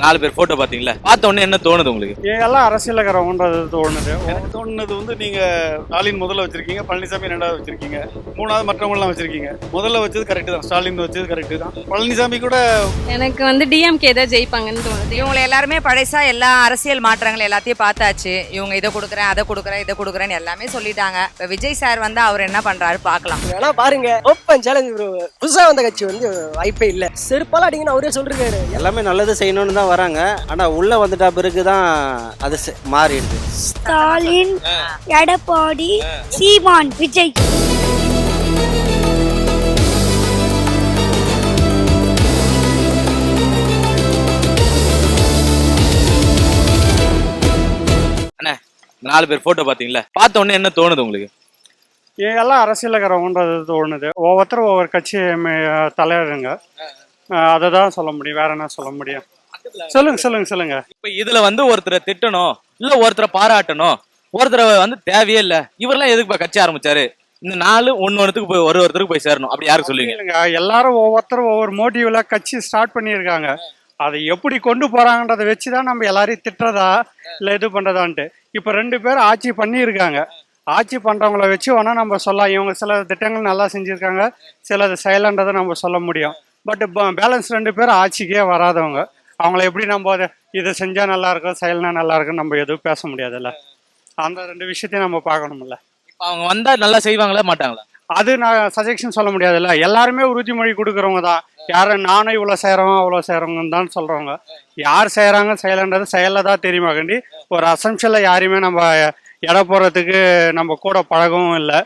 4 பேர் போட்டோ பாத்தீங்களா? பார்த்த உடனே என்ன தோணுது உங்களுக்கு? எல்லாம் அரசியல்காரங்கன்றது தோணுது. எனக்கு தோணுனது வந்து நீங்க ஸ்டாலின் முதல்ல வச்சிருக்கீங்க, பழனிசாமி ரெண்டாவது வச்சிருக்கீங்க, மூணாவது மற்றவங்கலாம் வச்சிருக்கீங்க. முதல்ல வச்சது கரெக்ட் தான், ஸ்டாலின் வச்சது கரெக்ட் தான். பழனிசாமி கூட எனக்கு வந்து டிஎம்கே தான் ஜெயிப்பாங்கன்னு தோணுது. இவங்க எல்லாருமே படைசா எல்லா அரசியல் மாற்றங்கள் எல்லாத்தையும் பார்த்தாச்சு. இவங்க இதை கொடுக்குறேன் அதை கொடுக்குறேன் இதை கொடுக்குறேன்னு எல்லாமே சொல்லிட்டாங்க. இப்போ விஜய் சார் வந்து அவர் என்ன பண்றாரு பார்க்கலாம். வேணா பாருங்க, ஓப்பன் சேலஞ்ச் ப்ரோ. புதுசா வந்த கட்சி வந்து வாய்ப்பே இல்ல. செருப்பால அடிங்கன்னு அவரே சொல்றாரு. எல்லாமே நல்லது செய்யணும்னு தான் வராங்க. ஆனா உள்ள வந்துட்டா பிறகுதான் அது மாறிடுது. ஸ்டாலின், எடப்பாடி, சீமான், விஜய். அண்ணே 4 பேர் போட்டோ பாத்தீங்களா? பார்த்த உடனே என்ன தோணுது உங்களுக்கு? எல்லாம் அரசியல்காரங்கன்றது தோணுது. ஒவ்வொருத்தரும் ஒவ்வொரு கட்சி தலைவருங்க. அதை தான் சொல்ல முடியும், வேற என்ன சொல்ல முடியும்? சொல்லுங்க. இப்ப இதுல வந்து ஒருத்தரை திட்டணும், இல்ல ஒருத்தரை பாராட்டணும், ஒருத்தரை வந்து தேவையே இல்ல, இவரெல்லாம் எதுக்கு கட்சி ஆரம்பிச்சாரு, இந்த 4 ஒன்னொன்னுக்கு போய் ஒருத்தருக்கு போய் சேரணும், அப்படி யாருக்கு சொல்லுவீங்க? இல்லைங்க, எல்லாரும் ஒவ்வொருத்தரும் ஒவ்வொரு மோட்டிவ்ல கட்சி ஸ்டார்ட் பண்ணியிருக்காங்க. அதை எப்படி கொண்டு போறாங்கன்றதை வச்சுதான் நம்ம எல்லாரையும் திட்டுறதா இல்ல இது பண்றதான்ட்டு. இப்ப 2 பேர் ஆட்சி பண்ணியிருக்காங்க. ஆட்சி பண்றவங்கள வச்சு வேணா நம்ம சொல்லலாம், இவங்க சில திட்டங்கள் நல்லா செஞ்சிருக்காங்க, சிலது செயலன்றதை நம்ம சொல்ல முடியும். பட் பேலன்ஸ் 2 பேர் ஆட்சிக்கே வராதவங்க, அவங்கள எப்படி நம்ம இதை செஞ்சா நல்லா இருக்கும், செயல்னா நல்லா இருக்குன்னு நம்ம எதுவும் பேச முடியாதுல்ல. அந்த 2 விஷயத்தையும் நம்ம பார்க்கணும்ல. இப்ப அவங்க வந்தா நல்லா செய்வாங்களா மாட்டாங்களா? அது நான் சஜெக்ஷன் சொல்ல முடியாதுல்ல. எல்லாருமே உறுதிமொழி கொடுக்குறவங்க தான். யாரும் நானும் இவ்வளோ செய்கிறோம் அவ்வளோ செய்கிறவங்கன்னு தான் சொல்கிறவங்க. யார் செய்கிறாங்க செயலன்றது செயலில் தான் தெரியுமா கண்டி. ஒரு அசம்ஷனில் யாரையுமே நம்ம எடை போடுறதுக்கு நம்ம கூட பழகவும் இல்லை.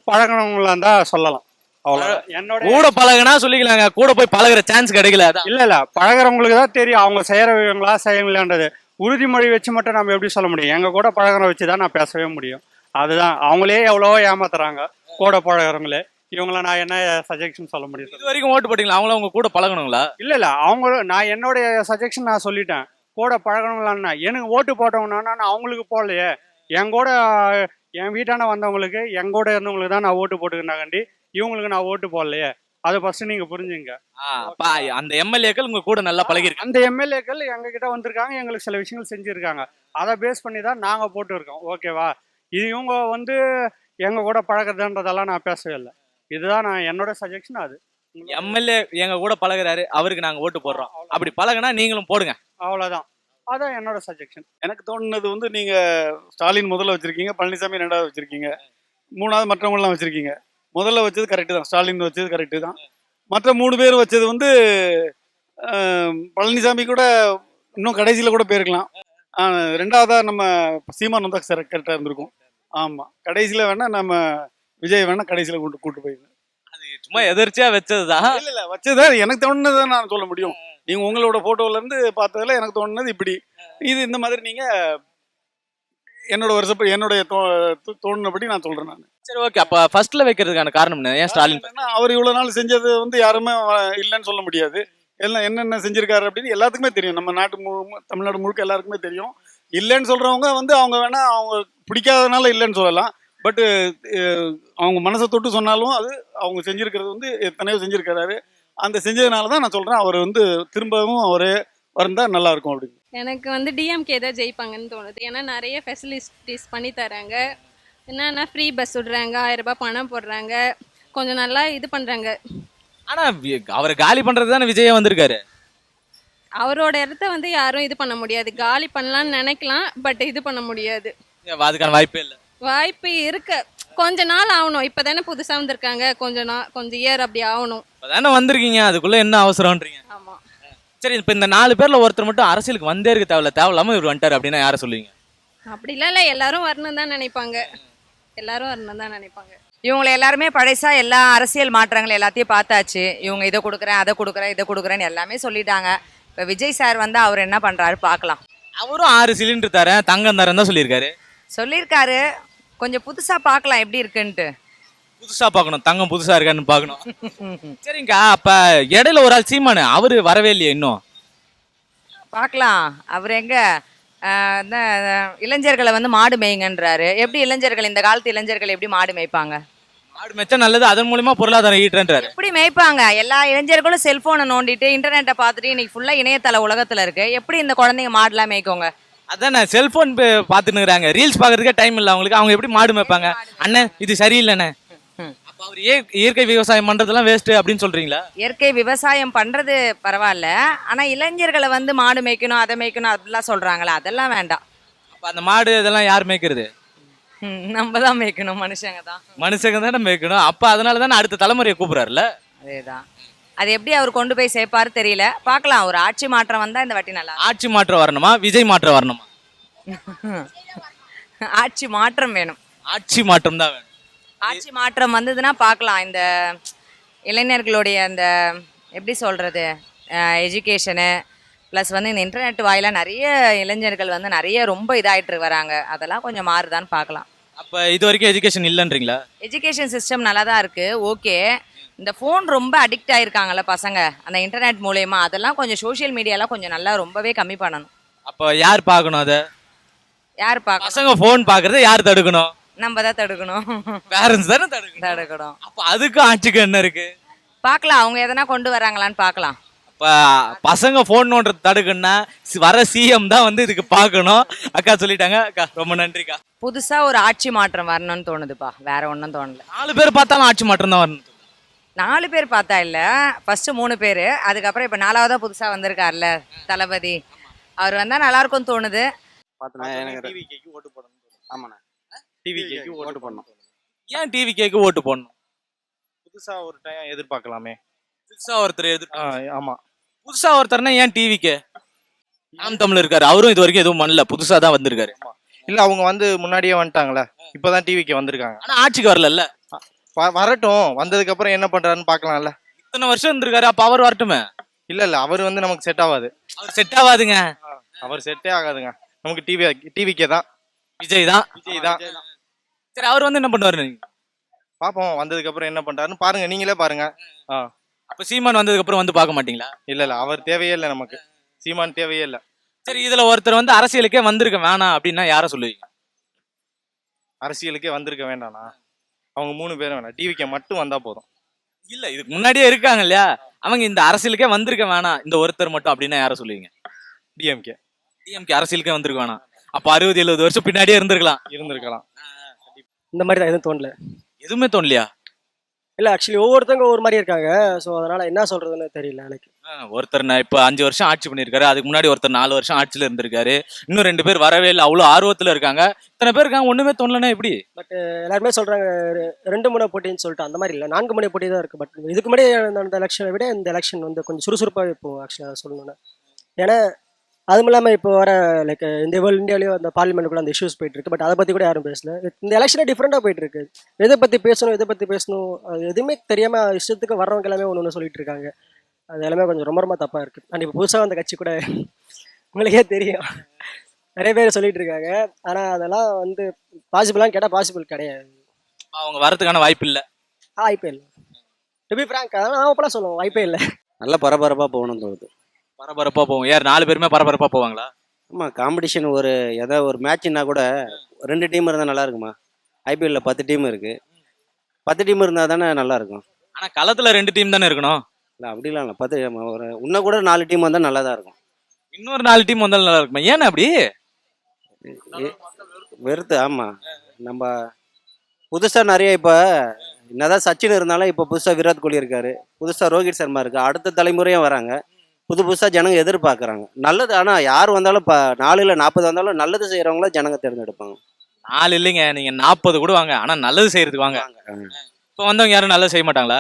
பழகினவங்களாம் தான் சொல்லலாம். அவ்வளோ என்னோட கூட பழகுனா சொல்லிக்கலாங்க, கூட போய் பழகுற சான்ஸ் கிடைக்கல. இல்லை பழகிறவங்களுக்கு தான் தெரியும் அவங்க செய்கிறவங்களா செய்யலான்றது. உறுதிமொழி வச்சு மட்டும் நம்ம எப்படி சொல்ல முடியும்? எங்கள் கூட பழகிற வச்சு தான் நான் பேசவே முடியும். அதுதான் அவங்களே எவ்வளவோ ஏமாத்துறாங்க கூட பழகிறவங்களே. இவங்கள நான் என்ன சஜெக்ஷன் சொல்ல முடியும்? இது வரைக்கும் ஓட்டு போட்டீங்களா? அவங்கள அவங்க கூட பழகணுங்களா? இல்லை அவங்களும் நான் என்னுடைய சஜெக்ஷன் நான் சொல்லிட்டேன். கூட பழகணுங்களான்னா எனக்கு ஓட்டு போட்டவங்கன்னா நான் அவங்களுக்கு போடலையே. என் கூட என் வீட்டான வந்தவங்களுக்கு என் கூட இருந்தவங்களுக்கு தான் நான் ஓட்டு போட்டுக்கினாண்டி, இவங்களுக்கு நான் ஓட்டு போடலையே. அதை ஃபர்ஸ்ட் நீங்க புரிஞ்சுங்க. அந்த எம்எல்ஏக்கள் உங்க கூட நல்லா பழகிருக்கு. அந்த எம்எல்ஏக்கள் எங்க கிட்ட வந்திருக்காங்க, எங்களுக்கு சில விஷயங்கள் செஞ்சிருக்காங்க. அதை பேஸ் பண்ணி தான் நாங்க போட்டு இருக்கோம். ஓகேவா? இது இவங்க வந்து எங்க கூட பழகிறதுன்றதெல்லாம் நான் பேசவே இல்லை. இதுதான் நான் என்னோட சஜெக்ஷன். அது எம்எல்ஏ எங்க கூட பழகுறாரு, அவருக்கு நாங்க ஓட்டு போடுறோம், அப்படி பழகுனா நீங்களும் போடுங்க, அவ்வளவுதான். அதான் என்னோட சஜெக்ஷன். எனக்கு தோணுனது வந்து நீங்க ஸ்டாலின் முதல்ல வச்சிருக்கீங்க, பழனிசாமி ரெண்டாவது வச்சிருக்கீங்க, மூணாவது மற்றவங்கலாம் வச்சிருக்கீங்க. முதல்ல வச்சது கரெக்டு தான், ஸ்டாலின் வச்சது கரெக்டு தான். மற்ற 3 பேர் வச்சது வந்து பழனிசாமி கூட இன்னும் கடைசியில் கூட போயிருக்கலாம். ரெண்டாவதா நம்ம சீமான் வந்தா கரெக்டாக இருந்திருக்கும். ஆமாம், கடைசியில் வேணா நம்ம விஜய் வேணா கடைசியில் கூட்டு போயிருந்தேன். அது சும்மா எதிர்ச்சியா வச்சதுதான். இல்லை வச்சதுதான் எனக்கு தோணுனதை நான் சொல்ல முடியும். நீங்கள் உங்களோட ஃபோட்டோவிலேருந்து பார்த்ததில் எனக்கு தோணுனது இப்படி. இது இந்த மாதிரி நீங்கள் என்னுடைய தோணுனபடி நான் சொல்கிறேன். நான் சரி, ஓகே. அப்போ ஃபர்ஸ்ட்ல வைக்கிறதுக்கான காரணம் என்ன? ஏன் ஸ்டாலின்? அவர் இவ்வளோ நாள் செஞ்சது வந்து யாருமே இல்லைன்னு சொல்ல முடியாது. எல்லாம் என்னென்ன செஞ்சிருக்காரு அப்படின்னு எல்லாத்துக்குமே தெரியும். நம்ம தமிழ்நாடு முழுக்க எல்லாருக்குமே தெரியும். இல்லைன்னு சொல்கிறவங்க வந்து அவங்க வேணா அவங்க பிடிக்காதனால இல்லைன்னு சொல்லலாம். பட்டு அவங்க மனசை தொட்டு சொன்னாலும் அது அவங்க செஞ்சுருக்கிறது வந்து எத்தனையோ செஞ்சுருக்கிறாரு. அந்த செஞ்சதுனால தான் நான் சொல்கிறேன் அவர் வந்து திரும்பவும் அவரே வந்தால் நல்லாயிருக்கும் அப்படின்னு. எனக்கு வந்து டிஎம்கே தான் ஜெயிப்பாங்கன்னு தோணுது. ஏன்னா நிறைய ஃபெசிலிட்டிஸ் பண்ணி தராங்க. என்னன்னா ஃப்ரீ பஸ் விடுறாங்க, 1000 ரூபாய் பணம் போடுறாங்க, கொஞ்சம் நல்லா இது பண்ணுறாங்க. ஆனா அவரை காலி பண்றது தானே விஜயே வந்திருக்காரு. அவரோட இடத்த வந்து யாரும் இது பண்ண முடியாது. காலி பண்ணலாம்னு நினைக்கலாம், பட் இது பண்ண முடியாது. அதுக்கான வாய்ப்பே இல்லை. வாய்ப்பு இருக்கு, கொஞ்ச நாள் ஆகணும். இப்பதானே புதுசா வந்திருக்காங்க, கொஞ்சம் இயர் அப்படி ஆகணும். இப்பதானே வந்திருக்கீங்க, அதுக்குள்ள என்ன அவசரம்ன்றீங்க? ஆமா. சரி, இப்ப இந்த 4 பேர்ல ஒருத்தர் மட்டும் அரசியலுக்கு வந்தே இருக்க தேவையில்லாம இவர் வந்துட்டாரு அப்படின்னா யாரை சொல்லுவீங்க? அப்படிலாம் இல்லை, எல்லாரும் வரணும் தான் நினைப்பாங்க. இவங்க எல்லாருமே படைசா எல்லா அரசியல் மாற்றங்கள் எல்லாத்தையும் பார்த்தாச்சு. இவங்க இதை கொடுக்குறேன் அதை கொடுக்குறேன் இதை கொடுக்குறேன்னு எல்லாமே சொல்லிட்டாங்க. இப்போ விஜய் சார் வந்து அவர் என்ன பண்றாரு பார்க்கலாம். அவரும் 6 சிலிண்டர் தரேன், தங்கம் தரேன் தான் சொல்லியிருக்காரு. கொஞ்சம் புதுசா பார்க்கலாம் எப்படி இருக்குன்ட்டு. புதுசா பார்க்கணும், தங்கம் புதுசா இருக்கான்னு பார்க்கணும். சரிங்கக்கா, அப்ப இடையில ஒரு ஆள் சீமானு அவரு வரவே இல்லையே இன்னும். பார்க்கலாம். அவர் எங்க இளைஞர்களை வந்து மாடு மேய்ங்கன்றாரு. எப்படி இளைஞர்கள், இந்த காலத்து இளைஞர்கள் எப்படி மாடு மேய்ப்பாங்க? மாடு மெச்சா நல்லது, அதன் மூலியமா பொருளாதாரம் ஈட்டுன்றாரு. எப்படி மேய்ப்பாங்க? எல்லா இளைஞர்களும் செல்போனை நோண்டிட்டு இன்டர்நெட்டை பார்த்துட்டு இன்னைக்கு ஃபுல்லா இணையதள உலகத்துல இருக்கு. எப்படி இந்த குழந்தைங்க மாடுலாம் மேய்க்கோங்க? அதானே செல்போன் பாத்துன்னு இருக்காங்க, ரீல்ஸ் பாக்குறதுக்கே டைம் இல்ல அவங்களுக்கு. அவங்க எப்படி மாடு மேய்ப்பாங்க? அண்ணன் இது சரியில்லைண்ணே. அப்ப அவர் இயற்கை விவசாயம் பண்றதெல்லாம் வேஸ்ட் அப்படின்னு சொல்றீங்களா? இயற்கை விவசாயம் பண்றது பரவாயில்ல, ஆனா இளைஞர்களை வந்து மாடு மேய்க்கணும் அதை மேய்க்கணும் அப்படிலாம் சொல்றாங்களா, அதெல்லாம் வேண்டாம். அப்ப அந்த மாடு இதெல்லாம் யார் மேய்க்கிறது? நம்ம தான் மேய்க்கணும், மனுஷங்க தான். மனுஷங்க தானே மேய்க்கணும். அப்ப அதனால தானே அடுத்த தலைமுறையை கூப்பிடுறாருல. அதேதான். அது எப்படி அவர் கொண்டு போய் சேர்ப்பாரு தெரியல, பார்க்கலாம். ஒரு ஆட்சி மாற்றம் வந்தா இந்த வாட்டி நல்லா இருக்கும். ஆட்சி மாற்றம் வரணுமா, விஜய் மாற்றம் வரணுமா? ஆட்சி மாற்றம் வேணும். ஆட்சி மாற்றம் தான் வேணும். ஆட்சி மாற்றம் வந்ததுன்னா பார்க்கலாம். இந்த இளைஞர்களுடைய அந்த எப்படி சொல்கிறது, எஜுகேஷனு ப்ளஸ் வந்து இந்த இன்டர்நெட் வாயிலாக நிறைய இளைஞர்கள் வந்து நிறைய ரொம்ப இதாகிட்டு வராங்க. அதெல்லாம் கொஞ்சம் மாறுதான்னு பார்க்கலாம். அப்ப இது வரைக்கும் எஜுகேஷன் இல்லைன்றீங்களா? எஜுகேஷன் சிஸ்டம் நல்லா தான் இருக்குது, ஓகே. இந்த ஃபோன் ரொம்ப அடிக்ட் ஆகிருக்காங்கல்ல பசங்க அந்த இன்டர்நெட் மூலயமா, அதெல்லாம் கொஞ்சம் சோஷியல் மீடியாலாம் கொஞ்சம் நல்லா ரொம்பவே கம்மி பண்ணணும். அப்ப யார் பார்க்கணும் அதை? யார் பார்க்கணும்? பசங்க போன் பாக்குறத யார் தடுக்கணும்? நம்ம தான் தடுக்கணும். பேரண்ட்ஸ் தானே தடுக்கணும். தடுக்கணும். அப்ப அதுக்கும் ஆட்சிக்கு என்ன இருக்கு? பார்க்கலாம், அவங்க எதனா கொண்டு வராங்களான்னு பார்க்கலாம். இப்ப பசங்க போன் நோன்றது தடுக்கணும்னா வர சிஎம் தான் வந்து இதுக்கு பார்க்கணும். அக்கா சொல்லிட்டாங்க. அக்கா ரொம்ப நன்றிக்கா. புதுசா ஒரு ஆட்சி மாற்றம் வரணும்னு தோணுதுப்பா, வேற ஒன்றும் தோணல. 4 பேர் பார்த்தாலும் ஆட்சி மாற்றம் தான் வரணும். 4 பேர் பார்த்தா இல்ல, ஃபர்ஸ்ட் 3 பேர், அதுக்கப்புறம் இப்ப 4வதா புதுசா வந்திருக்காருல்ல தளபதி, அவர் வந்தா நல்லா இருக்கும்னு தோணுது. டிவிக்கு ஓட்டு போடணும். ஆமாண்ணா, டிவிக்கு ஓட்டு போடணும். ஏன் டிவிக்கு ஓட்டு போடணும்? புதுசா ஒரு டைம் எதிர்பார்க்கலாமே. புதுசா ஒருத்தர் ஆமா, புதுசா ஒருத்தர்னா ஏன் டிவிக்கு? நாம் தமிழ் இருக்காரு, அவரும் இது வரைக்கும் எதுவும் பண்ணல, புதுசா தான் வந்திருக்காரு. இல்ல அவங்க வந்து முன்னாடியே வந்துட்டாங்களே, இப்பதான் டிவிக்கு வந்திருக்காங்க. ஆனா ஆட்சிக்கு வரல. வரட்டும், வந்ததுக்கு அப்புறம் என்ன பண்றாருன்னு பாக்கலாம்ல. இத்தனை வருஷம் இருந்திருக்காரு, அப்ப அவர் வரட்டுமே. இல்ல அவர் வந்து நமக்கு செட் ஆகாது. அவர் செட் ஆகாதுங்க. அவர் செட்டே ஆகாதுங்க. நமக்கு டிவிக்கே தான். விஜய் தான். சரி, அவர் வந்து என்ன பண்ணுவாரு? பாப்போம் வந்ததுக்கு அப்புறம் என்ன பண்றாருன்னு பாருங்க, நீங்களே பாருங்க. அப்ப சீமான் வந்ததுக்கு அப்புறம் வந்து பார்க்க மாட்டீங்களா? இல்ல அவர் தேவையே இல்லை நமக்கு, சீமான் தேவையே இல்லை. சரி, இதுல ஒருத்தர் வந்து அரசியலுக்கே வந்திருக்க வேணாம் அப்படின்னா யார சொல்லுவீங்க? அரசியலுக்கே வந்திருக்க வேண்டாம்னா அவங்க 3 பேரும் வேணாம், டிவிக்கே மட்டும் வந்தா போதும். இல்ல, இதுக்கு முன்னாடியே இருக்காங்க இல்லையா, அவங்க இந்த அரசியலுக்கே வந்திருக்க வேணாம் இந்த ஒருத்தர் மட்டும் அப்படின்னா யார சொல்லுவீங்க? டிஎம்கே அரசியலுக்கே வந்திருக்க வேணாம். அப்ப 60-70 வருஷம் பின்னாடியே இருந்திருக்கலாம். இந்த மாதிரி தான் எதுவும் தோணல. எதுவுமே தோணலையா? இல்லை, ஆக்சுவலி ஒவ்வொருத்தவங்க ஒவ்வொரு மாதிரி இருக்காங்க. ஸோ அதனால என்ன சொல்றதுன்னு தெரியல எனக்கு. ஒருத்தர் இப்ப 5 வருஷம் ஆட்சி பண்ணிருக்காரு, அதுக்கு முன்னாடி ஒருத்தர் 4 வருஷம் ஆட்சியில இருந்திருக்காரு, இன்னும் 2 பேர் வரவே இல்லை, அவ்வளவு ஆர்வத்துல இருக்காங்க. இத்தனை பேர் இருக்காங்க, ஒண்ணுமே தோணலன்னா எப்படி? பட் எல்லாருமே சொல்றாங்க 2 முனை போட்டின்னு சொல்லிட்டு. அந்த மாதிரி இல்லை, 4 முனை போட்டி தான் இருக்கு. பட் இதுக்கு முன்னாடி நடந்த எலெக்ஷனை விட இந்த எலெக்ஷன் வந்து கொஞ்சம் சுறுசுறுப்பாக இப்போ ஆக்சுவலாக சொல்லணும்னா. ஏன்னா அதுவும் இல்லாமல் இப்போ வர லைக் இந்த வேர்ல்டு இந்தியாவிலேயே அந்த பார்லிமெண்ட்டுக்குள்ள அந்த இஷ்யூஸ் போயிட்டு இருக்கு. பட் அதை பற்றி கூட யாரும் பேசல. இந்த எலெக்ஷனே டிஃப்ரெண்டாக போயிட்டு இருக்கு. எதை பற்றி பேசணும் அது எதுவுமே தெரியாமல் இஷ்டத்துக்கு வர்றவங்க எல்லாமே ஒன்று சொல்லிட்டு இருக்காங்க. அது எல்லாமே கொஞ்சம் ரொம்ப தப்பாக இருக்கு. அண்ட் இப்போ புதுசாக அந்த கட்சி கூட உங்களுக்கே தெரியும், நிறைய பேர் சொல்லிட்டு இருக்காங்க. ஆனால் அதெல்லாம் வந்து பாசிபிளான்னு கேட்டால் பாசிபிள் கிடையாது. அவங்க வரதுக்கான வாய்ப்பு இல்லை. வாய்ப்பே இல்லை. டு பி ஃப்ராங்க், அதெல்லாம் நான் அப்பெல்லாம் சொல்லுவோம், வாய்ப்பே இல்லை. நல்லா பரபரப்பாக போகணும்னு தோணுது. பரபரப்பா போவோம். யார் 4 பேருமே பரபரப்பா போவாங்களா? ஆமாம், காம்படிஷன் ஒரு மேட்ச்னா கூட 2 டீம் இருந்தால் நல்லா இருக்குமா? ஐபிஎல்ல 10 டீம் இருக்கு, 10 டீம் இருந்தால் தானே நல்லா இருக்கும். ஆனா களத்துல 2 டீம் தானே இருக்கணும். இல்லை அப்படிலாம் இல்லை, 10 இன்னும் கூட 4 டீம் வந்தால் நல்லா தான் இருக்கும். இன்னொரு 4 டீம் வந்தாலும் நல்லா இருக்குமா? ஏன்னா அப்படி வெறுத்து. ஆமாம், நம்ம புதுசாக நிறைய இப்போ என்னதான் சச்சின் இருந்தாலும் இப்போ புதுசாக விராட் கோலி இருக்காரு, புதுசாக ரோஹித் சர்மா இருக்கு, அடுத்த தலைமுறையும் வராங்க, புதுசாக ஜனங்க எதிர்பார்க்குறாங்க நல்லது. ஆனால் யார் வந்தாலும் 4 இல்லை 40 வந்தாலும் நல்லது செய்கிறவங்கள ஜனங்க தேர்ந்தெடுப்பாங்க. 4 இல்லைங்க, நீங்க 40 கூட வாங்க, ஆனா நல்லது செய்யறதுக்கு வாங்க. இப்போ வந்தவங்க யாரும் நல்லது செய்ய மாட்டாங்களா?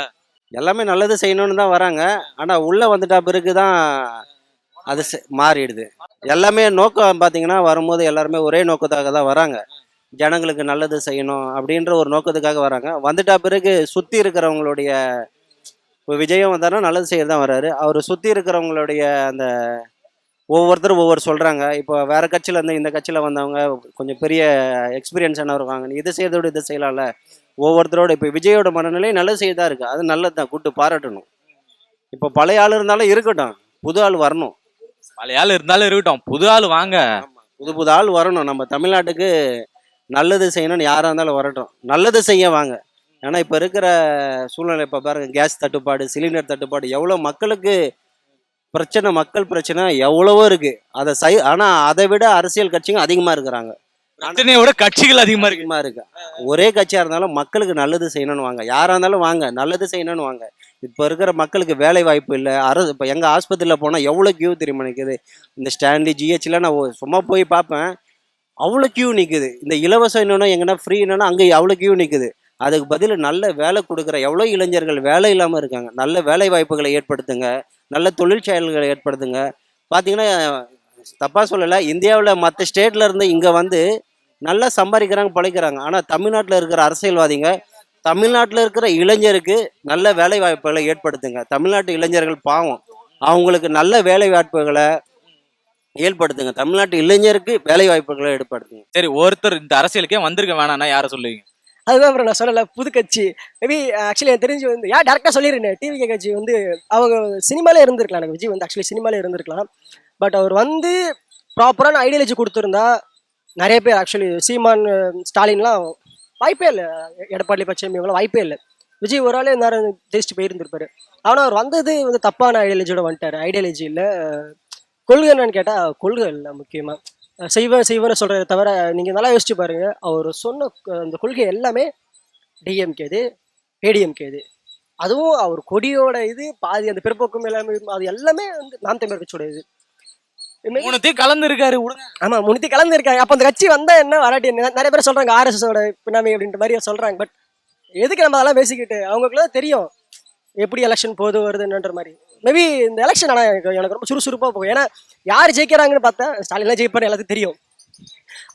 எல்லாமே நல்லது செய்யணும்னு தான் வராங்க. ஆனால் உள்ளே வந்துட்டா பிறகு தான் அது மாறிடுது. எல்லாமே நோக்கம் பார்த்தீங்கன்னா வரும்போது எல்லாருமே ஒரே நோக்கத்துக்காக தான் வராங்க, ஜனங்களுக்கு நல்லது செய்யணும் அப்படின்ற ஒரு நோக்கத்துக்காக வராங்க. வந்துட்டா பிறகு சுற்றி இருக்கிறவங்களுடைய இப்போ விஜயம் வந்தாருன்னா நல்லது செய்ய தான் வர்றாரு. அவர் சுற்றி இருக்கிறவங்களுடைய அந்த ஒவ்வொருத்தரும் ஒவ்வொரு சொல்கிறாங்க. இப்போ வேறு கட்சியில் இருந்து இந்த கட்சியில் வந்தவங்க கொஞ்சம் பெரிய எக்ஸ்பீரியன்ஸான இருக்காங்க, நீ இதை செய்யறதோடு இதை செய்யலாம்ல. ஒவ்வொருத்தரோட இப்போ விஜயோட மனநிலை நல்லது செய்ய தான் இருக்குது, அது நல்லது தான், கூட்டு பாராட்டணும். இப்போ பழைய ஆள் இருந்தாலும் இருக்கட்டும், புது ஆள் வரணும். பழைய ஆள் இருந்தாலும் இருக்கட்டும், புது ஆள் வாங்க. புது ஆள் வரணும். நம்ம தமிழ்நாட்டுக்கு நல்லது செய்யணும்னு யாராக இருந்தாலும் வரட்டும், நல்லது செய்ய வாங்க. ஏன்னா இப்போ இருக்கிற சூழ்நிலை இப்போ பாருங்க, கேஸ் தட்டுப்பாடு, சிலிண்டர் தட்டுப்பாடு, எவ்வளோ மக்களுக்கு பிரச்சனை, மக்கள் பிரச்சனை எவ்வளவோ இருக்கு. ஆனால் அதை விட அரசியல் கட்சிங்க அதிகமாக இருக்கிறாங்க. பிரச்சனையோட கட்சிகள் அதிகமா இருக்கு. அதிகமாக இருக்கு. ஒரே கட்சியாக இருந்தாலும் மக்களுக்கு நல்லது செய்யணும்னு வாங்க, யாராக இருந்தாலும் வாங்க நல்லது செய்யணும்னு வாங்க. இப்போ இருக்கிற மக்களுக்கு வேலை வாய்ப்பு இல்லை. இப்போ எங்கள் ஆஸ்பத்திரியில் போனால் எவ்வளோ கியூ தெரியுமா நிற்குது. இந்த ஸ்டான்லி ஜிஹெச்ல நான் சும்மா போய் பார்ப்பேன், அவ்வளோ கியூ நிற்குது. இந்த இலவசம் என்னன்னா எங்கன்னா ஃப்ரீ என்னன்னா அங்கே அவ்வளோ கியூ நிற்குது. அதுக்கு பதில் நல்ல வேலை கொடுக்குற எவ்வளோ இளைஞர்கள் வேலை இல்லாமல் இருக்காங்க. நல்ல வேலை வாய்ப்புகளை ஏற்படுத்துங்க, நல்ல தொழிற்சாலைகளை ஏற்படுத்துங்க. பார்த்தீங்கன்னா தப்பாக சொல்லலை, இந்தியாவில் மற்ற ஸ்டேட்ல இருந்து இங்கே வந்து நல்லா சம்பாதிக்கிறாங்க, பிழைக்கிறாங்க. ஆனால் தமிழ்நாட்டில் இருக்கிற அரசியல்வாதிங்க தமிழ்நாட்டில் இருக்கிற இளைஞருக்கு நல்ல வேலை வாய்ப்புகளை ஏற்படுத்துங்க. தமிழ்நாட்டு இளைஞர்கள் பாவம், அவங்களுக்கு நல்ல வேலை வாய்ப்புகளை ஏற்படுத்துங்க. தமிழ்நாட்டு இளைஞருக்கு வேலை வாய்ப்புகளை ஏற்படுத்துங்க. சரி, ஒருத்தர் இந்த அரசியலுக்கே வந்திருக்க வேணாம்னா யாரை சொல்லுவீங்க? அதுதான் அப்புறம் நான் சொல்லலை, புது கட்சி. மேபி ஆக்சுவலி எனக்கு தெரிஞ்சு வந்து டேரெக்டாக சொல்லிடுறேன், டிவிகே கட்சி வந்து அவங்க சினிமாலே இருந்திருக்கலாம். எனக்கு விஜய் வந்து ஆக்சுவலி சினிமாலே இருந்திருக்கலாம். பட் அவர் வந்து ப்ராப்பரான ஐடியாலஜி கொடுத்துருந்தா நிறைய பேர் ஆக்சுவலி சீமான், ஸ்டாலின்லாம் வாய்ப்பே இல்லை. எடப்பாடி பச்சையம்மை இவங்களாம் வாய்ப்பே இல்லை. விஜய் ஒரு ஆளே நேரம் ஜெயிச்சுட்டு போயிருந்திருப்பாரு. ஆனால் அவர் வந்தது வந்து தப்பான ஐடியாலஜியோட வந்துட்டார். ஐடியாலஜி இல்லை, கொள்கை என்னன்னு கேட்டால் கொள்கை இல்லை. முக்கியமாக செய்வேன்னு சொல்கிறத தவிர நீங்கள் நல்லா யோசிச்சு பாருங்க, அவர் சொன்ன அந்த கொள்கை எல்லாமே டிஎம்கேது, ஏடிஎம்கேது. அதுவும் அவர் கொடியோட இது பாதி அந்த பிற்போக்கும் எல்லாமே அது எல்லாமே வந்து நாம் தமிழர் கட்சியோட இது. மூணுத்தையும் கலந்து இருக்காரு. ஆமா, முன்னி கலந்து இருக்காங்க. அப்ப அந்த கட்சி வந்தா என்ன வராட்டி என்ன? நிறைய பேர் சொல்றாங்க ஆர்எஸ்எஸோட பின்னாமி அப்படின்ற மாதிரி சொல்றாங்க. பட் எதுக்கு நம்ம அதெல்லாம் பேசிக்கிட்டு? அவங்களுக்குள்ள தெரியும் எப்படி எலெக்ஷன் போது வருதுன்ற மாதிரி. மேபி இந்த எலெக்ஷன் ஆனால் எனக்கு ரொம்ப சுறுசுறுப்பா போகும். ஏன்னா யார் ஜெயிக்கிறாங்கன்னு பார்த்தா ஸ்டாலின்லாம் ஜெயிப்பாரு எல்லாத்துக்கும் தெரியும்.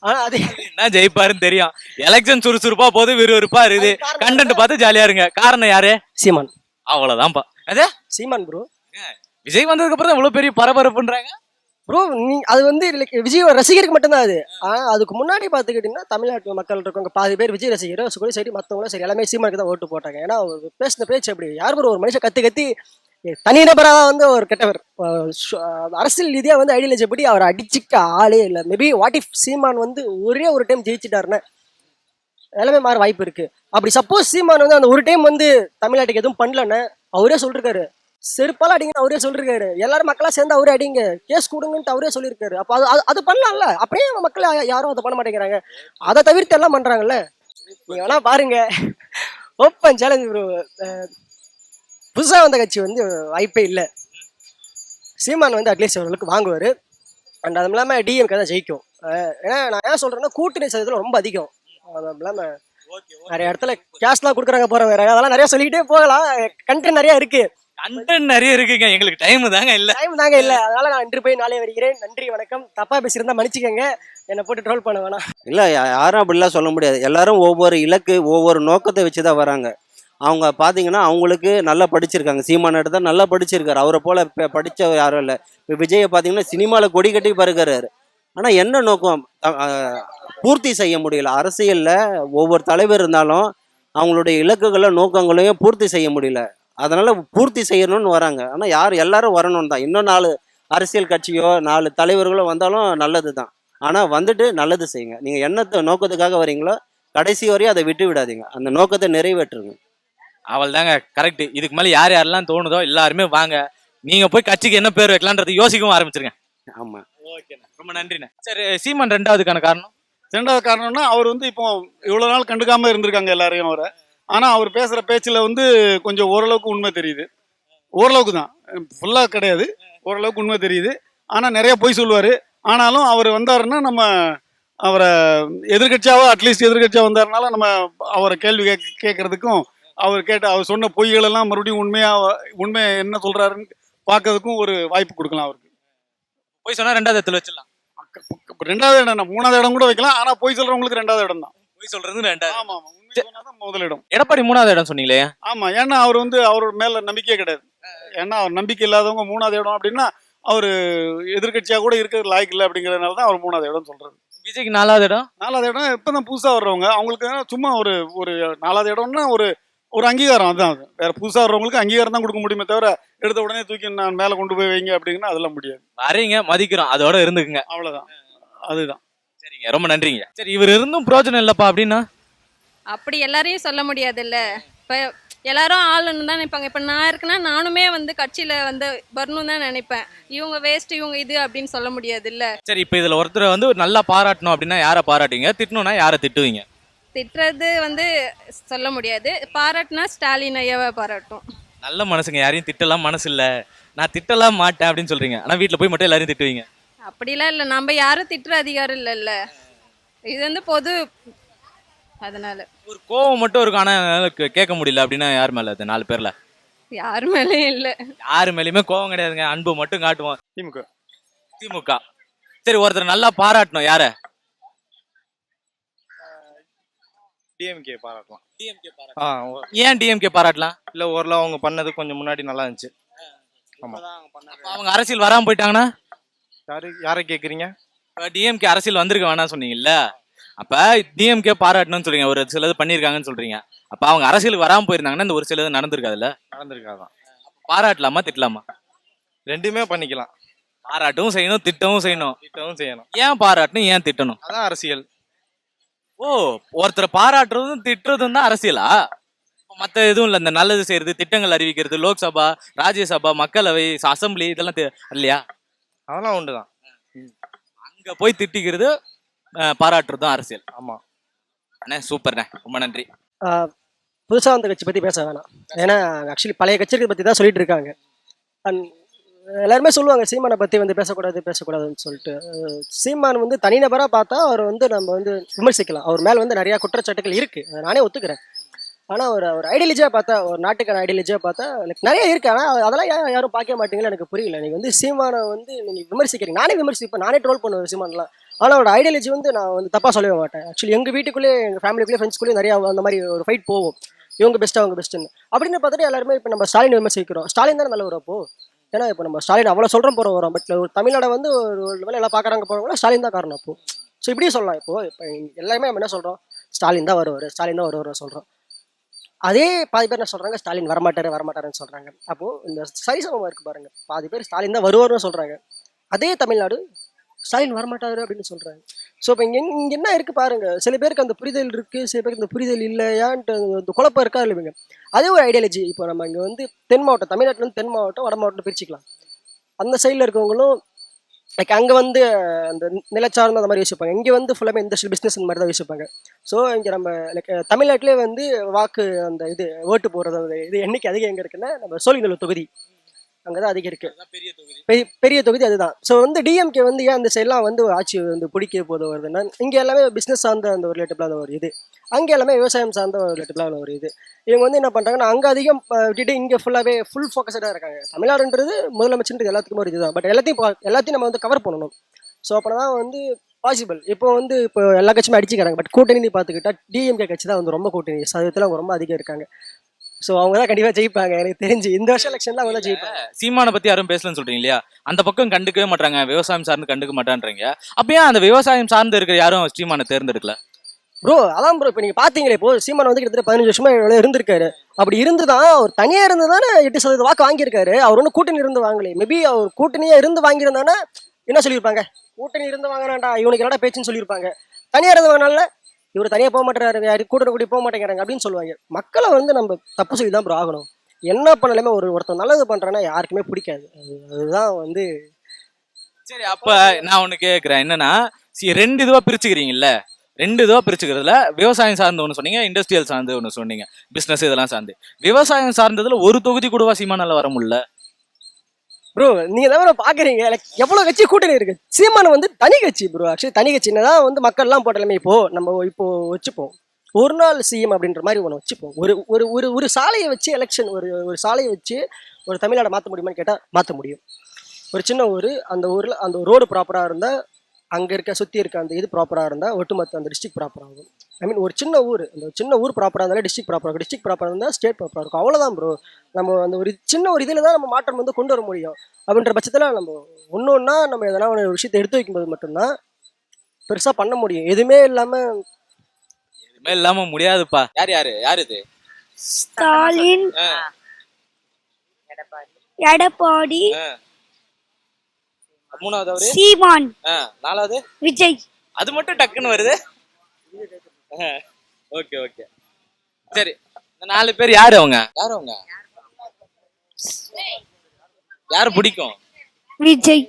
ஆனா அது என்ன ஜெயிப்பாருன்னு தெரியும். எலெக்ஷன் சுறுசுறுப்பா போது, விறுவிறுப்பா இருக்குது, கண்டென்ட் பார்த்து ஜாலியா இருங்க. காரணம் யாரு? சீமான். அவ்வளவுதான்ப்பா. அது சீமான் ப்ரோ. விஜய் வந்ததுக்கு அப்புறம் இவ்வளவு பெரிய பரபரப்புன்றாங்க ப்ரோ. நீ அது வந்து விஜயோட ரசிகருக்கு மட்டும்தான் அது. அதுக்கு முன்னாடி பார்த்துக்கிட்டிங்கன்னா தமிழ்நாட்டு மக்கள் இருக்கவங்க பாதி பேர் விஜய் ரசிகர் சரி, மற்றவங்களும் சரி, எல்லாமே சீமானுக்கு தான் ஓட்டு போட்டாங்க. ஏன்னா அவர் பேசின பேச்சு அப்படி. யார் ப்ரோ ஒரு மனுஷன் கத்தி தனிநபராக வந்து ஒரு கெட்டவர், அரசியல் ரீதியாக வந்து ஐடியாலஜி எப்படி அவர் அடிச்சுக்க ஆளே இல்லை. மேபி வாட் இஃப் சீமான் வந்து ஒரே ஒரு டைம் ஜெயிச்சிட்டாருன்னா எல்லாமே மாற வாய்ப்பு இருக்கு. அப்படி சப்போஸ் சீமான் வந்து அந்த ஒரு டைம் வந்து தமிழ்நாட்டுக்கு எதுவும் பண்ணலன்னு அவரே சொல்லிருக்காரு, செருப்பால அடிங்கன்னு அவரே சொல்லிருக்காரு. எல்லாரும் மக்களா சேர்ந்து அவரே அடிங்க, கேஸ் கொடுங்கன்ட்டு அவரே சொல்லியிருக்காரு. அப்போ அது பண்ணலாம்ல. அப்படியே மக்கள் யாரும் அதை பண்ண மாட்டேங்கிறாங்க. அதை தவிர்த்து எல்லாம் பண்றாங்கல்ல. நீங்க வேணா பாருங்க, ஓப்பன் சேலஞ்ச் ப்ரோ. புதுசா வந்த கட்சி வந்து வாய்ப்பே இல்லை. சீமான் வந்து அட்லீஸ்ட் அவர்களுக்கு வாங்குவாரு. அண்ட் அதுவும் இல்லாமல் டிஎம்கே தான் ஜெயிக்கும். ஏன்னா நான் ஏன் சொல்றேன்னா கூட்டணி சதவீதம் ரொம்ப அதிகம். அதுவும் இல்லாமல் நிறைய இடத்துல கேஷ்லாம் கொடுக்குறாங்க போறவங்க, அதெல்லாம் நிறைய சொல்லிக்கிட்டே போகலாம். கண்டென்ட் நிறைய இருக்கு. கண்டென்ட் நிறைய இருக்குங்க, எங்களுக்கு டைம் தாங்க இல்ல. அதனால நான் இன்று போய் நாளே வருகிறேன். நன்றி, வணக்கம். தப்பா பேசியிருந்தா மன்னிச்சுக்கங்க, என்னை போட்டு ட்ரோல் பண்ண வேணாம். இல்லை, யாரும் அப்படிலாம் சொல்ல முடியாது. எல்லாரும் ஒவ்வொரு இலக்கு, ஒவ்வொரு நோக்கத்தை வச்சு தான் வராங்க. அவங்க பார்த்தீங்கன்னா அவங்களுக்கு நல்லா படிச்சிருக்காங்க. சீமான் எடுத்தால் நல்லா படிச்சிருக்காரு, அவரை போல படித்த யாரும் இல்லை. இப்போ விஜயை பார்த்தீங்கன்னா சினிமாவில் கொடி கட்டி பறக்கிறாரு. ஆனால் என்ன நோக்கம் பூர்த்தி செய்ய முடியல. அரசியலில் ஒவ்வொரு தலைவர் இருந்தாலும் அவங்களுடைய இலக்குகளை நோக்கங்களையும் பூர்த்தி செய்ய முடியல. அதனால பூர்த்தி செய்யணும்னு வராங்க. ஆனால் எல்லாரும் வரணும் தான். இன்னும் 4 அரசியல் கட்சியோ 4 தலைவர்களோ வந்தாலும் நல்லது தான். ஆனால் வந்துட்டு நல்லது செய்யுங்க. நீங்கள் என்ன நோக்கத்துக்காக வரீங்களோ கடைசி வரையும் அதை விட்டு விடாதீங்க. அந்த நோக்கத்தை நிறைவேற்றுங்க. அவள் தாங்க கரெக்ட். இதுக்கு மேல யாரெல்லாம் தோணுதோ எல்லாருமே வாங்க. நீங்க போய் கட்சிக்கு என்ன பேர் வைக்கலான்றது யோசிக்கவும் ஆரம்பிச்சிருங்க. ஆமா, ஓகேண்ணா, ரொம்ப நன்றிண்ணே. சரி, சீமான் ரெண்டாவதுக்கான காரணம்? ரெண்டாவது காரணம்னா அவர் வந்து இப்போ இவ்வளோ நாள் கண்டுக்காம இருந்திருக்காங்க எல்லாரையும் அவரை. ஆனால் அவர் பேசுகிற பேச்சில் வந்து கொஞ்சம் ஓரளவுக்கு உண்மை தெரியுது. ஓரளவுக்கு தான், ஃபுல்லாக கிடையாது, ஓரளவுக்கு உண்மை தெரியுது. ஆனால் நிறைய பொய் சொல்லுவார். ஆனாலும் அவர் வந்தாருன்னா நம்ம அவரை அட்லீஸ்ட் எதிர்கட்சியாக வந்தாருனால நம்ம அவரை கேள்வி கேட்கறதுக்கும் அவர் சொன்ன பொய்களெல்லாம் மறுபடியும் உண்மை என்ன சொல்கிறாருன்னு பார்க்கறதுக்கும் ஒரு வாய்ப்பு கொடுக்கலாம் அவருக்கு. பொய் சொன்னால் ரெண்டாவது இடத்துல வச்சிடலாம். ரெண்டாவது இடம், மூணாவது இடம் கூட வைக்கலாம். ஆனால் பொய் சொல்கிறவங்களுக்கு ரெண்டாவது இடம் தான். பொய் சொல்றது ரெண்டாவது. ஆமாம் ஆமாம், உண்மை சொன்னாதான் முதலிடம். எடப்பாடி மூணாவது இடம் சொன்னீங்களே? ஆமாம், ஏன்னா அவர் வந்து அவரோட மேலே நம்பிக்கையே கிடையாது. ஏன்னா அவர் நம்பிக்கை இல்லாதவங்க மூணாவது இடம் அப்படின்னா அவர் எதிர்கட்சியாக கூட இருக்கிறது லாய்க்கு இல்லை. அப்படிங்கிறதுனால தான் அவர் மூணாவது இடம் சொல்கிறது. விஜய்க்கு நாலாவது இடம்? நாலாவது இடம் இப்போ தான் புதுசாக வர்றவங்க அவங்களுக்கு சும்மா ஒரு நாலாவது இடம்னா ஒரு அங்கீகாரம். அதுதான், அது வேற புதுசாக வர்றவங்களுக்கு அங்கீகாரம் தான் கொடுக்க முடியுமே தவிர எடுத்த உடனே தூக்கி நான் மேலே கொண்டு போய் வைங்க அப்படிங்கன்னா அதெல்லாம் முடியாது. வரீங்க, மதிக்கிறோம், அதோட இருந்துக்குங்க, அவ்வளோதான். அதுதான். சரிங்க, ரொம்ப நன்றிங்க. சரி, இவர் இருந்தும் பிரயோஜனம் இல்லப்பா அப்படின்னா? அப்படி எல்லாரையும் சொல்ல முடியாதுல்ல. இப்போ எல்லாரும் ஆளுன்னு தான் நினைப்பாங்க. இப்போ நான் இருக்குன்னா நானுமே வந்து கட்சியில் வந்து வரணும்னு தான் நினைப்பேன். இவங்க வேஸ்ட் இவங்க இது அப்படின்னு சொல்ல முடியாதுல்ல. சரி, இப்போ இதுல ஒருத்தரை வந்து நல்லா பாராட்டணும் அப்படின்னா யாரை பாராட்டுவீங்க? திட்டணும்னா யாரை திட்டுவீங்க? திட்டுறது வந்து சொல்ல முடியாது. பாராட்டுனா ஸ்டாலின் ஐயாவை பாராட்டும். நல்ல மனசுங்க, யாரையும் திட்டலாம் மனசு இல்ல, நான் திட்டலாம் மாட்டேன் அப்படின்னு சொல்றீங்க. ஆனா வீட்டுல போய் மட்டும் எல்லாரையும் திட்டுவீங்க. அப்படிலாம் இல்லை, நம்ம யாரும் திட்டுற அதிகாரம் இல்லைல்ல. இது வந்து பொது, அதனால ஒரு கோவம் மட்டும் இருக்கும், ஆனா கேட்க முடியல அப்படின்னா யார் மேல? அது 4 பேர்ல யாரு மேலேயும் இல்லை. யாரு மேலயுமே கோவம் கிடையாதுங்க, அன்பு மட்டும் காட்டுவோம். திமுக. திமுக. சரி, ஒருத்தர் நல்லா பாராட்டணும், யார? டிஎம்கே பாராட்டலாம். டிஎம்கே பாராட்டலாம். ஆ ஏன் டிஎம்கே பாராட்டலாம்? இல்லை ஓரளவு அவங்க பண்ணது கொஞ்சம் முன்னாடி நல்லா இருந்துச்சு. ஆமாம். அவங்க அரசியல் வராம போயிட்டாங்கன்னா? யாரை கேட்குறீங்க? டிஎம்கே அரசியல் வந்திருக்க வேணாம் சொன்னீங்கல்ல, அப்ப டிஎம்கே பாராட்டணும்னு சொல்றீங்க, ஒரு சிலது பண்ணிருக்காங்கன்னு சொல்றீங்க. அப்ப அவங்க அரசியலுக்கு வராம போயிருந்தாங்கன்னா இந்த ஒரு சிலது நடந்திருக்காதுல்ல? நடந்திருக்காதான். பாராட்டலாமா திட்டலாமா? ரெண்டுமே பண்ணிக்கலாம். பாராட்டவும் செய்யணும், திட்டவும் செய்யணும். திட்டவும் செய்யணும். ஏன் பாராட்டணும், ஏன் திட்டணும்? அதான் அரசியல். ஓ, ஒருத்தரை பாராட்டுறதும் திட்டுறதும் தான் அரசியலா? மத்த எதுவும் இல்ல, இந்த நல்லது செய்யறது, திட்டங்கள் அறிவிக்கிறது, லோக்சபா, ராஜ்யசபா, மக்களவை, அசம்பிளி, இதெல்லாம் இல்லையா? அதெல்லாம் உண்டு தான். அங்க போய் திட்டிக்கிறது, பாராட்டுறதும் அரசியல். ஆமாம். அண்ணே சூப்பர்ண்ணே, ரொம்ப நன்றி. புதுசாக வந்த கட்சி பற்றி பேச வேணாம். ஏன்னா ஆக்சுவலி பழைய கட்சிகளை பற்றி தான் சொல்லிட்டு இருக்காங்க. அண்ட் எல்லாருமே சொல்லுவாங்க சீமானை பற்றி வந்து பேசக்கூடாதுன்னு சொல்லிட்டு. சீமான் வந்து தனிநபராக பார்த்தா அவர் வந்து நம்ம வந்து விமர்சிக்கலாம். அவர் மேலே வந்து நிறையா குற்றச்சாட்டுகள் இருக்குது, நானே ஒத்துக்கிறேன். ஆனால் ஒரு ஐடியாலஜியாக பார்த்தா, ஒரு நாட்டுக்கான ஐடியாலஜியாக பார்த்தா எனக்கு நிறைய இருக்குது. ஆனால் அதெல்லாம் யாரும் பார்க்க மாட்டீங்களா எனக்கு புரியல. நீங்கள் வந்து சீமானை வந்து நீங்கள் விமர்சிக்கிறீங்க, நானே விமர்சிப்பேன், நானே ட்ரோல் பண்ணுவேன் சீமானெலாம். ஆனால் அவரோட ஐடியாலஜி வந்து நான் வந்து தப்பாக சொல்லவே மாட்டேன். ஆக்சுவலி எங்கள் வீட்டுக்குள்ளே, எங்கள் ஃபேமிலிக்குள்ளே, ஃப்ரெண்ட்ஸ்குள்ளேயே நிறையா அந்த மாதிரி ஒரு ஃபைட் போகும், இவங்க பெஸ்ட்டாக அவங்க பெஸ்ட்டுன்னு. அப்படின்னு பார்த்துட்டு எல்லாருமே இப்போ நம்ம ஸ்டாலின் விமர்சிக்கிறோம். ஸ்டாலின் தானே நல்லவர் அப்போ. ஏன்னா இப்போ நம்ம ஸ்டாலின் அவ்வளோ சொல்கிறோம் போகிற வரோம், பட் ஒரு தமிழ்நாடை வந்து ஒரு வேலை எல்லாம் பார்க்குறாங்க போகிறவங்களா ஸ்டாலின் தான் காரணம் அப்போ. ஸோ இப்படியே சொல்லலாம். இப்போ எல்லாருமே நம்ம என்ன சொல்கிறோம், ஸ்டாலின் தான் வருவார் சொல்கிறோம். அதே பாதி பேர் என்ன சொல்கிறாங்க, ஸ்டாலின் வரமாட்டாருன்னு சொல்கிறாங்க. அப்போது இந்த சரிசமமாக இருக்குது பாருங்கள். பாதி பேர் ஸ்டாலின் தான் வருவார்னு சொல்கிறாங்க, அதே தமிழ்நாடு ஸ்டாலின் வரமாட்டாரு அப்படின்னு சொல்கிறாங்க. ஸோ இப்போ இங்கே என்ன இருக்குது பாருங்கள். சில பேருக்கு அந்த புரிதல் இருக்குது, சில பேருக்கு அந்த புரிதல் இல்லையான்ட்டு அந்த குழப்பம் இருக்கா இல்லைங்க. அதே ஒரு ஐடியாலஜி. இப்போ நம்ம இங்கே வந்து தென் மாவட்டம், தமிழ்நாட்டில் வந்து தென் மாவட்டம், வட மாவட்டம் பிரிச்சுக்கலாம். அந்த சைடில் இருக்கவங்களும் லைக் அங்கே வந்து அந்த நிலச்சார்ந்து அந்த மாதிரி யோசிப்பாங்க, இங்கே வந்து ஃபுல்லாமே இண்டஸ்ட்ரியல் பிஸ்னஸ் இந்த மாதிரி தான் யோசிப்பாங்க. ஸோ இங்கே நம்ம லைக் தமிழ்நாட்டிலே வந்து வாக்கு அந்த இது ஓட்டு போடுறது இது எண்ணிக்கை அதிகம் எங்கே இருக்குன்னா நம்ம சோழிங்கநல்லூர் தொகுதி, அங்கே தான் அதிகம் இருக்குது, பெரிய தொகுதி அதுதான். ஸோ வந்து டிஎம்கே வந்து ஏன் அந்த சைட்லாம் வந்து ஆட்சி வந்து பிடிக்க போது வருதுன்னா, இங்கே எல்லாமே பிஸ்னஸ் சார்ந்த அந்த ஒரு ரிலேட்டிவ்லான ஒரு இது, அங்கே எல்லாமே விவசாயம் சார்ந்த ஒரு ரிலேட்டிவ்லான ஒரு இது. இவங்க வந்து என்ன பண்ணுறாங்கன்னா அங்கே அதிகம் விட்டுட்டு இங்கே ஃபுல்லாகவே ஃபுல் ஃபோக்கஸடாக இருக்காங்க. தமிழ்நாடுன்றது முதலமைச்சர்ன்றது எல்லாத்துக்குமே ஒரு இதுதான், பட் எல்லாத்தையும் நம்ம வந்து கவர் பண்ணணும். ஸோ அப்போ தான் வந்து பாசிபிள். இப்போ எல்லா கட்சியுமே அடிச்சுக்கிறாங்க, பட் கூட்டணி பார்த்துக்கிட்டா டிஎம்கே கட்சி தான் வந்து ரொம்ப கூட்டணி சதவீதத்தில் அவங்க ரொம்ப அதிகம் இருக்காங்க. ஸோ அவங்க தான் கண்டிப்பாக ஜெயிப்பாங்க எனக்கு தெரிஞ்சு. இந்த வருஷம் எலெக்ஷன்ல அவங்க தான் ஜெயிப்பாங்க. சீமானை பத்தி யாரும் பேசலன்னு சொல்றீங்க இல்லையா, அந்த பக்கம் கண்டுக்கவே மாட்டாங்க, விவசாயம் சார்ந்து கண்டுக்க மாட்டான்றீங்க. அப்ப ஏன் அந்த விவசாயம் சார்ந்து இருக்கிற யாரும் சீமானை தேர்ந்தெடுக்கல? ப்ரோ அதான் ப்ரோ, இப்போ நீங்கள் பார்த்தீங்களே, இப்போ சீமான் வந்து கிட்டத்தட்ட 15 வருஷமா எவ்வளோ இருந்திருக்காரு. அப்படி இருந்து தான் அவர் தனியாக இருந்து தானே 8% வாக்கு வாங்கியிருக்காரு. அவர் ஒன்றும் கூட்டணி இருந்து வாங்கலையே. மேபி அவர் கூட்டணியாக இருந்து வாங்கியிருந்தானே என்ன சொல்லியிருப்பாங்க, கூட்டணி இருந்து வாங்கினாண்டா இவனுக்கு என்னடா பேச்சுன்னு சொல்லியிருப்பாங்க. தனியாக இருந்து வாங்கினால இவர் தனியாக போக மாட்டேறாரு, யாரும் கூட்டணி கூட்டி போக மாட்டேங்கிறாங்க அப்படின்னு சொல்லுவாங்க. மக்களை வந்து நம்ம தப்பு சொல்லி தான் ப்ரோ ஆகணும். என்ன பண்ணலாமே ஒருத்தர் நல்லது பண்ணுறேன்னா யாருக்குமே பிடிக்காது. அதுதான் வந்து. சரி, அப்ப நான் ஒண்ணு கேட்கிறேன், என்னன்னா 2 இதுவா பிரிச்சுக்கிறீங்கல்ல, 2 இதுவா பிரிச்சுக்கிறதுல விவசாயம் சார்ந்து ஒன்று சொன்னீங்க, இண்டஸ்ட்ரியல் சார்ந்து ஒன்று சொன்னீங்க, பிசினஸ் இதெல்லாம் சார்ந்து. விவசாயம் சார்ந்ததுல ஒரு தொகுதி கூடவா சீமானால வர முடியல? ப்ரோ நீங்க தான் பாக்குறீங்க, எவ்வளவு கட்சி கூட்டணி இருக்கு. சீமான் வந்து தனி கட்சி ப்ரோ. ஆக்சுவலி தனி கட்சி என்னதான் வந்து மக்கள்லாம் போட்டலாமே. நம்ம வச்சுப்போம் ஒரு நாள் சிஎம் அப்படின்ற மாதிரி ஒன்று வச்சுப்போம். ஒரு சாலையை வச்சு எலெக்ஷன், ஒரு சாலையை வச்சு ஒரு தமிழ்நாடை மாற்ற முடியுமான்னு கேட்டால் மாற்ற முடியும். ஒரு சின்ன ஊர், அந்த ஊரில் அந்த ரோடு ப்ராப்பராக இருந்தால், அங்கே சுற்றி இருக்க அந்த இது ப்ராப்பராக இருந்தால் ஒட்டுமொத்த அந்த டிஸ்ட்ரிக்ட் ப்ராப்பராக ஆகும். ஐ மீன் ஒரு சின்ன ஊர், அந்த சின்ன ஊர் ப்ராப்பராக இருந்தாலே டிஸ்ட்ரிக்ட் ப்ராப்பராக இருக்கும், டிஸ்ட்ரிக்ட் ப்ராப்பராக இருந்தால் ஸ்டேட் ப்ராப்பராக இருக்கும். அவ்வளோதான் ப்ரோ. நம்ம அந்த ஒரு சின்ன ஒரு இதில் தான் நம்ம மாற்றம் வந்து கொண்டு வர முடியும். அப்படின்ற பட்சத்தில் நம்ம ஒன்றா நம்ம எதனா ஒரு விஷயத்தை எடுத்து வைக்கும்போது மட்டும்தான் பெருசாக பண்ண முடியும். எதுவுமே இல்லாம முடியாதுப்பா. யார் இது? ஸ்டாலின், எடப்பாடி, மூணாவது சீமான், 4வது விஜய். அது மட்டும் டக்குன்னு வருது. Okay okay. சரி, இந்த 4 பேர் யாரு அவங்க? யாரு பிடிக்கும்? விஜய்.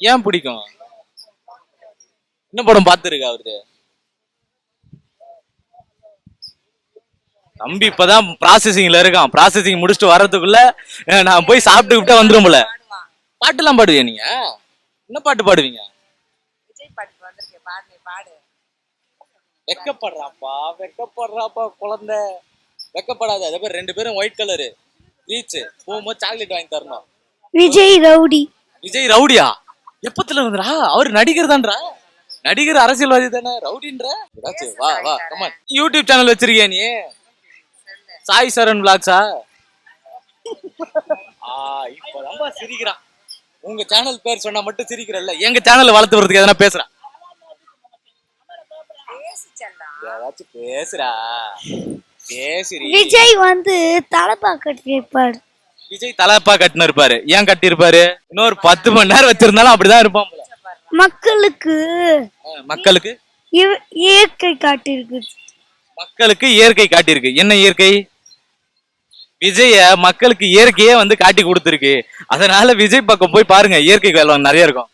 ஏன் பிடிக்கும்? என்ன படம் பார்த்துருக்கா அவரு? தம்பி இப்பதான் ப்ராசஸிங்ல இருக்கான். ப்ராசஸிங் முடிச்சுட்டு வர்றதுக்குள்ள நான் போய் சாப்பிட்டுக்கிட்டே வந்துரும்ல. பாட்டுலாம் பாடுவீங்க நீங்க? என்ன பாட்டு பாடுவீங்க? விஜய் பாட்டு வந்திருக்கு, பாடு பாடு. வெக்கப்படுறாப்பா குழந்தை. வெக்கப்படாத. அதே மாதிரி 2 பேரும் ஒயிட் கலரு ரீச் போகும்போது சாக்லேட் வாங்கி தரணும். விஜய் ரவுடி. விஜய் ரவுடியா? எப்பத்துல இருந்துடா? அவர் நடிகர் தான்டா. நடிகர் அரசியல்வாதி தானே, ரவுடின்ற. வா வா கமான். யூடியூப் சேனல் வச்சிருக்கியா நீ? சாய் சரண் விளாக்ஸா? இப்போ ரொம்ப சிரிக்கிறான். உங்க சேனல் பேர் சொன்னா மட்டும் சிரிக்கிறல்ல, எங்க சேனலை வளர்த்து வரதுக்கு எதனா பேசுறான். ஏதாச்சும் பேசுறா. பேசுறீ. விஜய் வந்து தலப்பா கட்டிருப்பாரு. விஜய் தலப்பா கட்டினு இருப்பாரு. ஏன் கட்டி இருப்பாரு? இன்னொரு 10 மணி நேரம் வச்சிருந்தாலும் அப்படிதான் இருப்பான் போல. மக்களுக்கு இயற்கை காட்டிருக்கு. மக்களுக்கு இயற்கை காட்டியிருக்கு. என்ன இயற்கை? விஜய மக்களுக்கு இயற்கையே வந்து காட்டி கொடுத்துருக்கு. அதனால விஜய் பக்கம் போய் பாருங்க, இயற்கை வேலை நிறைய இருக்கும்.